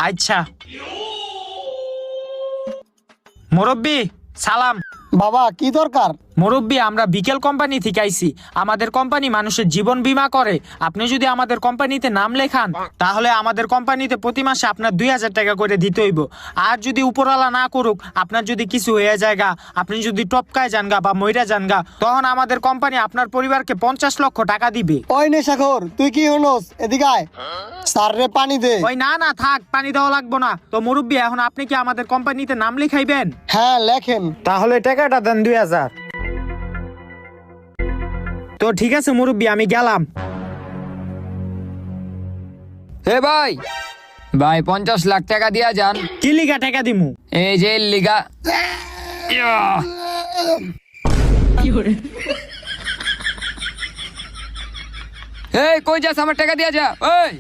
আচ্ছা মুরব্বি সালাম। বাবা কি দরকার? মুরব্বি, আমরা বিকেল কোম্পানি থেকে আইছি। আমাদের কোম্পানি মানুষের জীবন বীমা করে। আপনি যদি আমাদের কোম্পানিতে নাম লেখান তাহলে আমাদের কোম্পানিতে প্রতি মাসে আপনার 2000 টাকা করে দিতে হইব। আর যদি উপরওয়ালা না করুক, আপনার যদি কিছু হয়ে যায়গা, আপনি যদি টপকায় যানগা বা মইরা যানগা, তখন আমাদের কোম্পানি আপনার পরিবারকে 50 লক্ষ টাকা দিবে। ওই নেশাখোর, তুই কি হনস? এদিকে আয়, স্যার রে পানি দে। ওই না না থাক, পানি দেওয়া লাগবো না। তো মুরব্বি, এখন আপনি কি আমাদের কোম্পানিতে নাম লিখাইবেন? হ্যাঁ লেখেন। তাহলে টাকাটা দেন 2000। তো ঠিক আছে মুরব্বি, আমি গেলাম। হে ভাই, ভাই 50 লাখ টাকা দিয়া যান। কি লিগা টাকা দিমু? এই যে লিগা। এই কই যাস? আমার টাকা দিয়া যা। ওই